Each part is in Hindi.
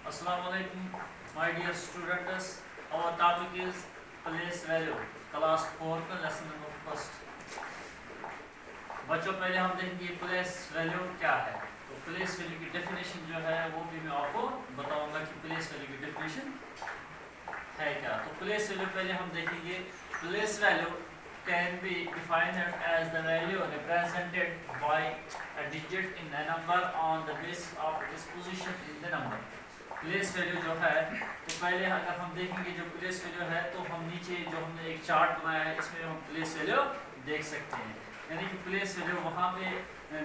Assalamualaikum, my dear students. Our topic is place value, class 4 का lesson number फर्स्ट। बच्चों पहले हम देखेंगे प्लेस वैल्यू क्या है। तो प्लेस वैल्यू की डेफिनेशन जो है वो भी मैं आपको बताऊंगा कि प्लेस वैल्यू की डेफिनेशन है क्या। तो प्लेस वैल्यू पहले हम देखेंगे। Place value can be defined as the value represented by a digit in a number on the basis of its position in the number। Place value जो है तो पहले अगर हम देखेंगे जो प्लेस वैल्यू है तो हम नीचे जो हमने एक चार्ट बनाया है इसमें हम प्लेस वैल्यू देख सकते हैं। यानी कि प्लेस वैल्यू वहाँ पे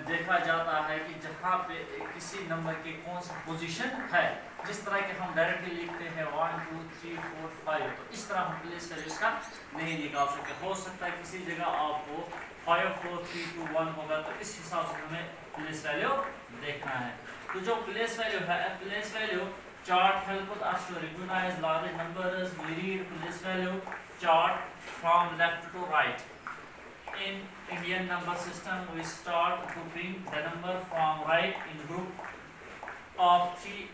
देखा जाता है कि जहाँ पे किसी नंबर की कौन सी पोजीशन है। जिस तरह के हम डायरेक्टली लिखते हैं 1 2 3 4 5, तो इस तरह हम प्लेस वैल्यू इसका नहीं निकाल सकते। हो सकता है किसी जगह आपको 5 4 3 2 1 होगा, तो इस हिसाब से हमें प्लेस वैल्यू देखना है। तो जो प्लेस वैल्यू है, place value chart helps us to recognize large numbers. We read place value chart from left to right. In Indian number system, we start grouping the number from right in group of 3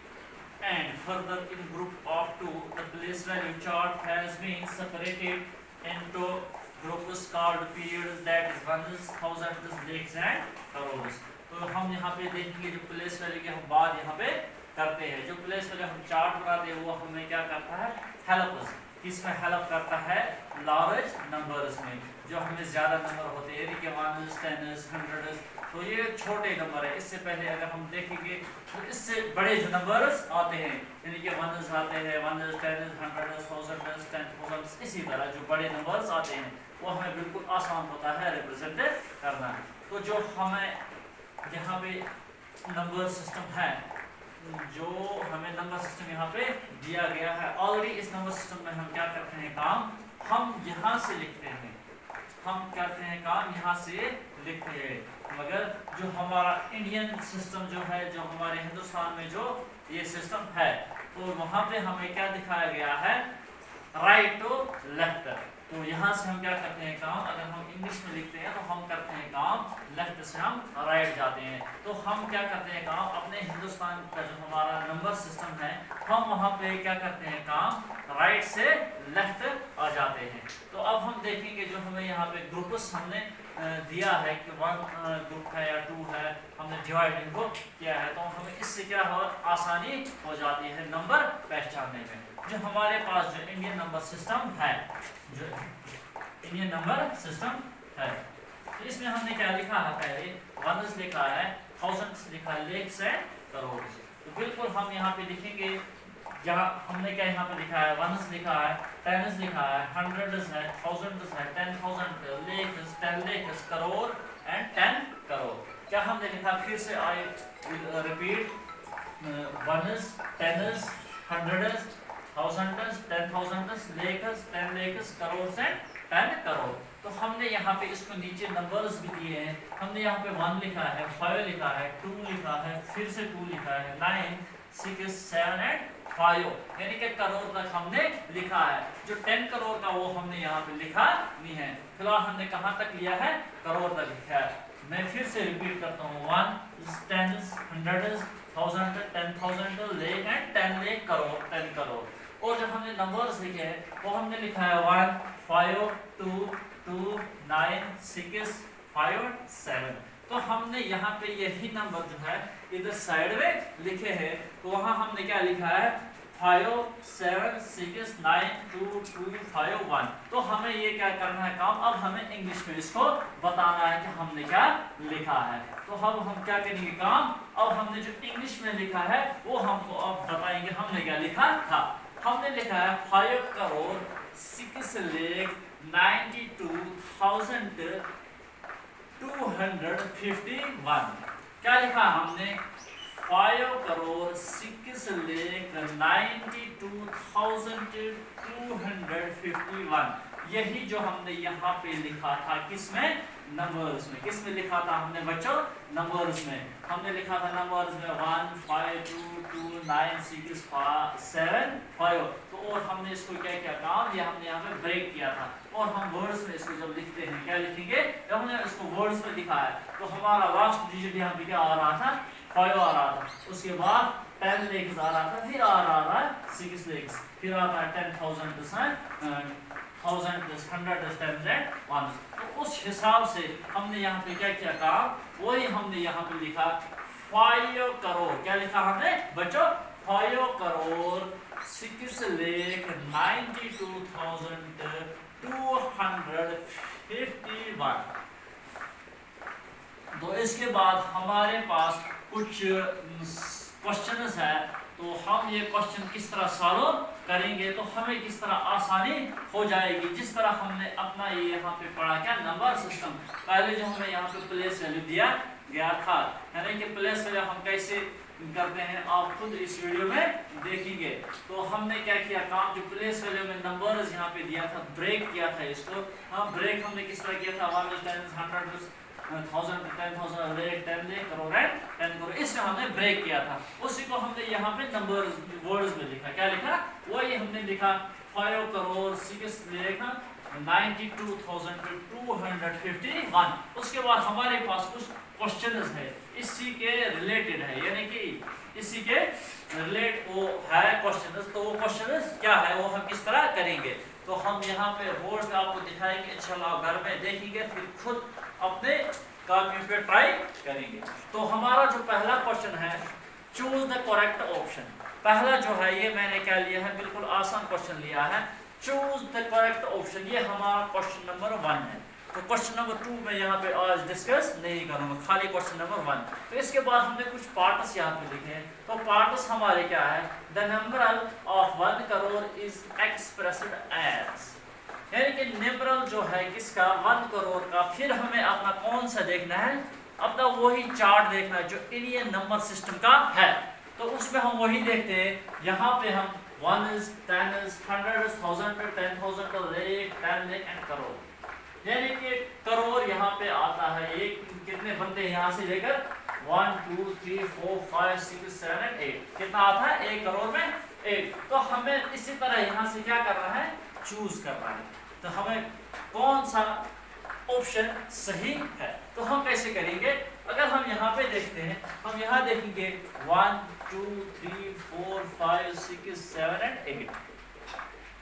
and further in group of 2. The place value chart has been separated into groups called periods, that is ones, thousands, lakhs and crores. तो हम यहाँ पे देखेंगे जो प्लेस वैल्यू की हम बात यहाँ पे करते हैं। जो प्लेस वैल्यू हम चार्ट बनाते हैं वो हमें क्या करता है, हेल्प। किसमें हेल्प करता है, लार्ज नंबर्स में। जो हमें ज्यादा नंबर होते हैं यानी कि वन्स, टेन्स, हंड्रेड्स, तो ये छोटे नंबर है। इससे पहले अगर हम देखेंगे तो इससे बड़े जो नंबर्स आते हैं यानी कि वन्स आते हैं, वन्स, टेन्स, हंड्रेड्स, थाउजेंड्स, 10,000, इसी तरह जो बड़े नंबर्स आते हैं वो हमें बिल्कुल आसान होता है रिप्रेजेंट करना। तो जो हमें यहाँ पे नंबर सिस्टम है, जो हमें नंबर सिस्टम यहाँ पे दिया गया है, ऑलरेडी इस नंबर सिस्टम में हम क्या करते हैं काम, हम यहाँ से लिखते हैं। हम करते हैं काम यहाँ से लिखते हैं। मगर जो हमारा इंडियन सिस्टम जो है, जो हमारे हिंदुस्तान में जो ये सिस्टम है, तो वहाँ पे हमें क्या दिखाया गया है, राइट टू लेफ्ट। तो यहाँ से हम क्या करते हैं काम, अगर हम इंग्लिश में लिखते हैं तो हम करते हैं काम लेफ्ट से हम राइट जाते हैं। तो हम क्या करते हैं काम, अपने हिंदुस्तान का जो हमारा नंबर सिस्टम है, हम वहाँ पे क्या करते हैं काम, राइट से लेफ्ट आ जाते हैं। तो अब हम देखेंगे जो हमें यहाँ पे ग्रुप्स हमने दिया है कि 1 ग्रुप है या 2 है, हमने डिवाइड इनको किया है, तो हमें इससे क्या हो, आसानी हो जाती है नंबर पहचानने में। जो हमारे पास जो इंडियन नंबर सिस्टम है, जो इंडियन नंबर सिस्टम है, तो इसमें हमने क्या लिखा है, पहले वन्स लिखा है, थाउजेंड्स लिखा है, लेख्स है, करोड़। तो बिल्कुल हम यहाँ पे लिखेंगे, जहाँ हमने क्या यहाँ पे लिखा है, वन्स लिखा है, टेन्स लिखा है, हंड्रेड्स है, थाउजेंड्स है, 10,000, लेख्स, 10 लेख्स, करोड़ एंड 10 करोड़। क्या हमने लिखा, फिर से I will repeat, ones, tens, hundreds, thousands, 10,000, lakhs, 10 lakhs, crore and 10 crore. तो हमने यहाँ पे इसको नीचे नंबर्स भी दिए हैं। हमने यहाँ पे 1 लिखा है, 5 लिखा है, 2 लिखा है, फिर से 2 लिखा है, 9, 6, 7 एंड 5, यानी कि करोड़ तक हमने लिखा है। जो 10 करोड़ का वो हमने यहाँ पे लिखा नहीं है। फिलहाल हमने कहाँ तक लिया है, करोड़ तक लिखा है। मैं फिर से रिपीट करता हूँ, 1 10 100 1000 10,000 लेख एंड 10 लेख करोड़, 10 करोड़। और जब हमने नंबर्स लिखे हैं वो हमने लिखा है 1 5 2 2 9 6 5 7। तो हमने यहाँ पे यही नंबर जो है इधर साइड में लिखे हैं। तो वहाँ हमने क्या लिखा है, 5 7 6 9 2 2 5 1। तो हमें ये क्या करना है काम, अब हमें इंग्लिश में इसको बताना है कि हमने क्या लिखा है। तो हम क्या करेंगे काम, अब हमने जो इंग्लिश में लिखा है वो हमको अब बताएंगे हमने क्या लिखा था। हमने लिखा है 5 करोड़ 6 लाख 92,251। क्या लिखा हमने, 5 करोड़ 6 लाख 92,251। यही जो हमने यहाँ पे लिखा था, किसमें, नंबर्स में। किसमें लिखा था हमने बच्चों, नंबर्स में। हमने लिखा था नंबर्स में 1 5 2 2 9 6 7 5। तो और हमने इसको क्या क्या काम, ये हमने यहाँ पे ब्रेक किया था। और हम वर्ड्स में इसको जब लिखते हैं क्या लिखेंगे, जब हमने इसको वर्ड्स में लिखा है तो हमारा लास्ट डिजिट यहाँ पे क्या आ रहा था, 5 आ रहा था। उसके बाद 10 लेक्स आ रहा था, फिर आ रहा है 6 लेक्स, फिर आता है 10,000 प्लस 1000 प्लस 100 प्लस 10 1। तो उस हिसाब से हमने यहाँ पे क्या किया काम, वही हमने यहाँ पे लिखा 5 करोड़। क्या लिखा हमने बच्चों? 5 करोड़ 6,92,251। तो इसके बाद हमारे पास कुछ क्वेश्चंस है, तो हम ये क्वेश्चन किस तरह सॉल्व करेंगे तो हमें किस तरह आसानी हो जाएगी। जिस तरह हमने अपना ये यहाँ पे पढ़ा क्या नंबर सिस्टम, पहले जो हमें यहाँ पे प्लेस वैल्यू दिया गया था, यानी कि प्लेस वैल्यू हम कैसे करते हैं आप खुद इस वीडियो में देखेंगे। तो हमने क्या किया काम, जो प्लेस वैल्यू में नंबर्स यहाँ पे दिया था, ब्रेक किया था इसको। हाँ, ब्रेक हमने किस तरह किया था, 1 10 100 1000 10,000 10 करोड़ 10 करोड़, इसमें हमने ब्रेक किया था। उसी को हमने यहाँ पे नंबर वर्ड्स में लिखा। क्या लिखा? वही हमने लिखा 5 करोड़ 6,92,251। उसके बाद हमारे पास कुछ क्वेश्चंस है इसी के रिलेटेड है, यानी कि इसी के रिलेट वो है क्वेश्चंस। तो वो क्वेश्चंस क्या है वो हम किस तरह करेंगे, तो हम यहाँ पे बोर्ड पे आपको दिखाएंगे, इंशाल्लाह घर में देखेंगे, फिर खुद अपने कॉपी पे ट्राई करेंगे। तो हमारा जो पहला क्वेश्चन है, चूज द करेक्ट ऑप्शन। पहला जो है ये मैंने क्या लिया है, बिल्कुल आसान क्वेश्चन लिया है, चूज द करेक्ट ऑप्शन। ये हमारा क्वेश्चन नंबर 1 है। तो क्वेश्चन नंबर 2 में यहाँ पे आज डिस्कस नहीं करूँगा, खाली क्वेश्चन नंबर 1। तो इसके बाद हमने कुछ पार्ट्स यहाँ पे लिखे हैं। तो पार्ट्स हमारे क्या है, the number of 1 crore is expressed as, यानी कि नंबर जो है किसका 1 करोड़ का। फिर हमें अपना कौन सा देखना है, अपना वही चार्ट देखना है जो इंडियन नंबर सिस्टम का है। तो उसमें हम वही देखते हैं, यहाँ पे हम 1 is 10 is 100 is 1000 10,000 का लेख 10 लेख एंड करोड़, यानी कि करोड़ यहाँ पे आता है। एक कितने बनते हैं यहाँ से लेकर 1 2 3 4 5 6 7 8, कितना आता है 1 करोड़ में 8। तो हमें इसी तरह यहाँ से क्या करना है, चूज करना है। तो हमें कौन सा ऑप्शन सही है, तो हम कैसे करेंगे। अगर हम यहाँ पे देखते हैं, हम यहाँ देखेंगे 1 2 3 4 5 6 7 एंड 8।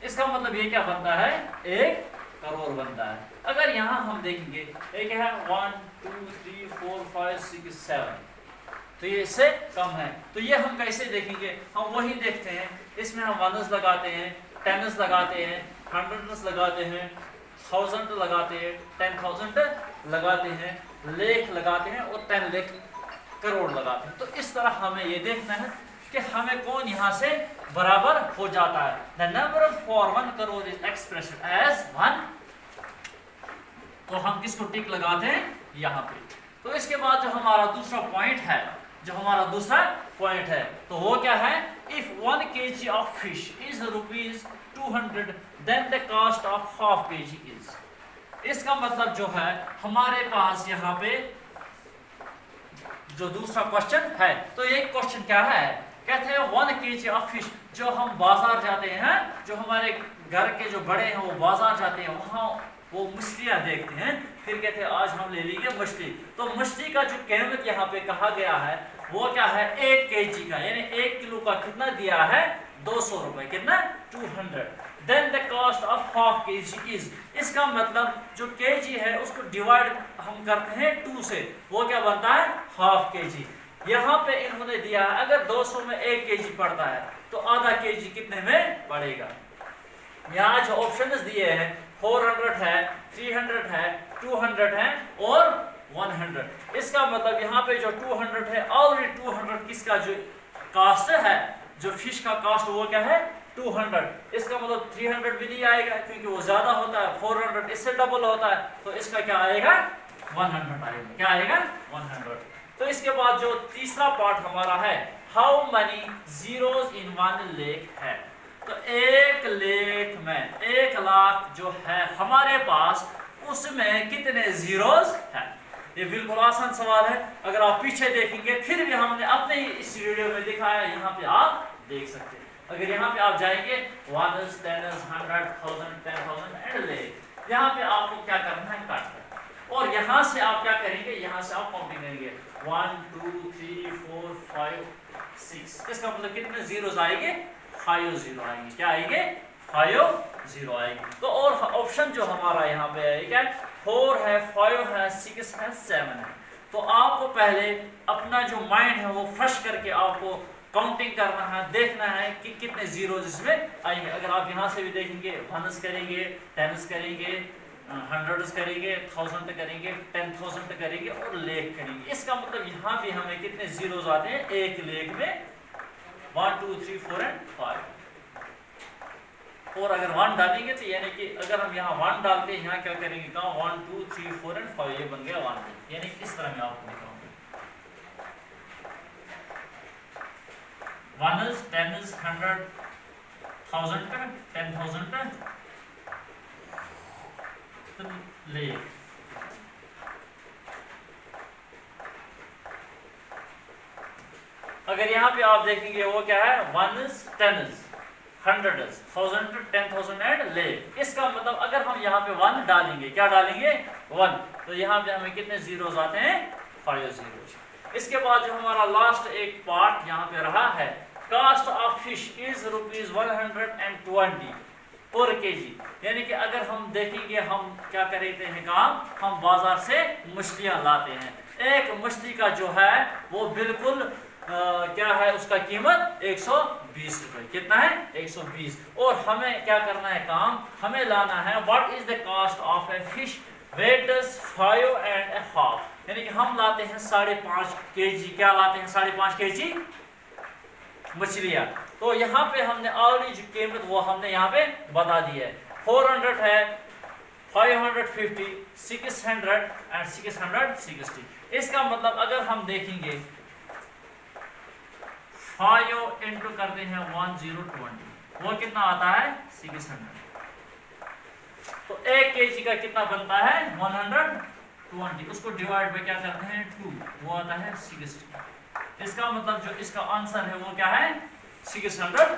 इसका मतलब ये क्या बनता है, 1 करोड़ बनता है। अगर यहाँ हम देखेंगे एक है 1 2 3 4 5 6 7, तो ये इससे कम है। तो ये हम कैसे देखेंगे, हम वही देखते हैं, इसमें हम 1s लगाते हैं, 10s लगाते हैं, 100s लगाते हैं, 1000 लगाते हैं, 10,000 लगाते हैं, लेख लगाते हैं और 10 लेख करोड़ लगाते हैं। तो इस तरह हमें ये देखना है कि हमें कौन यहाँ से बराबर हो जाता है। The number for 1 crore is expressed as 1। तो हम किसको टिक लगाते हैं यहाँ पे। तो इसके बाद जो हमारा दूसरा पॉइंट है, तो वो क्या है, if 1 kg of fish is ₹200 then the cost of ½ kg is. इसका मतलब जो है हमारे पास यहाँ पे जो दूसरा क्वेश्चन है, तो एक क्वेश्चन क्या है, कहते हैं 1 kg ऑफ फिश। जो हम बाजार जाते हैं, जो हमारे घर के जो बड़े हैं वो बाजार जाते हैं, वहाँ वो मछलियाँ देखते हैं, फिर कहते हैं आज हम ले लेंगे मछली। तो मछली का जो कीमत यहाँ पे कहा गया है वो क्या है, 1 kg का, यानी 1 किलो का कितना दिया है, 200 रुपए, कितना 200। Then the cost of ½ kg is, इसका मतलब जो kg है उसको डिवाइड हम करते हैं 2 से, वो क्या बनता है, ½ kg। यहाँ पे इन्होंने दिया है अगर 200 में 1 kg पड़ता है तो ½ kg कितने में पड़ेगा। यहाँ जो ऑप्शंस दिए हैं 400 है, 300 है, 200 है और 100। इसका मतलब यहाँ पे जो 200 है, ऑलरेडी 200 किसका जो कास्ट है, जो फिश का कास्ट वो क्या है 200। इसका मतलब 300 भी नहीं आएगा क्योंकि वो ज्यादा होता है, 400 इससे डबल होता है, तो इसका क्या आएगा 100 आएगा। क्या आएगा 100। तो इसके बाद जो तीसरा पार्ट हमारा है, हाउ मनी जीरोज इन 1 लेख है। तो 1 लेख में 1 लाख जो है हमारे पास, उसमें कितने जीरोज है। ये बिल्कुल आसान सवाल है, अगर आप पीछे देखेंगे फिर भी हमने अपने इस वीडियो में दिखाया, यहाँ पे आप देख सकते हैं। अगर यहाँ पे आप जाएंगे 1 10 100 1000 10,000 एंड लेख, यहाँ पे आपको क्या करना है, काटना। और यहाँ से आप क्या करेंगे, यहाँ से आप काउंटिंग करेंगे 1 2 3 4 5 6। इसका मतलब कितने जीरोस आएंगे? 5 जीरो आएंगे। क्या आएंगे? 5 जीरो आएंगे। तो और ऑप्शन जो हमारा यहाँ पे है क्या है? 4 है, 5 है, 6 है, 7 है। तो आपको पहले अपना जो माइंड है वो फ्रेश करके आपको काउंटिंग करना है, देखना है कि कितने जीरो इसमें आएंगे। अगर आप यहाँ से भी देखेंगे, वन्स करेंगे, टेन्स करेंगे, हंड्रेड्स करेंगे, 1000 करेंगे, 10,000 करेंगे और लेख करेंगे। इसका मतलब यहाँ भी हमें कितने जीरोस आते हैं एक लेख में? 1 2 3 4 एंड 5। और अगर 1 डालेंगे तो यानी कि अगर हम यहाँ 1 डालते हैं, यहाँ क्या करेंगे? कहाँ 1 2 3 4 एंड 5, ये बन गया 1। यानी इस तरह मैं आपको दिखाऊंगा। 1s, 10s, 100, 1000, 10,000 तो ले। अगर यहाँ पे आप देखेंगे वो क्या है? 1s, 10s, 100s, 1000, 10,000 एंड ले। इसका मतलब अगर हम यहाँ पे 1 डालेंगे, क्या डालेंगे? 1, तो यहाँ पे हमें कितने जीरोस आते हैं? 5 जीरोस। इसके बाद जो हमारा लास्ट एक पार्ट यहाँ पे रहा है, कास्ट ऑफ फिश इज ₹120 पर केजी। यानी कि अगर हम देखेंगे, हम क्या करते हैं काम? हम बाजार से मछलियाँ लाते हैं। एक मछली का जो है वो बिल्कुल क्या है? उसका कीमत 120 रुपए। कितना है? 120। और हमें क्या करना है काम? हमें लाना है what is the cost of a fish weights 5.5। यानी कि हम लाते हैं 5.5 केजी। क्या लाते हैं? 5.5 केजी मछलियाँ। तो यहाँ पे हमने ऑलरेडी जो कीमत वो हमने यहाँ पे बता दी है। 400 है, 550, 600 एंड 660। इसका मतलब अगर हम देखेंगे 5 इंटू करते हैं 1020, वो कितना आता है? 600। तो 1 केजी का कितना बनता है? 120। उसको डिवाइड में क्या करते हैं? 2, वो आता है 60। इसका मतलब जो इसका आंसर है वो क्या है? 660।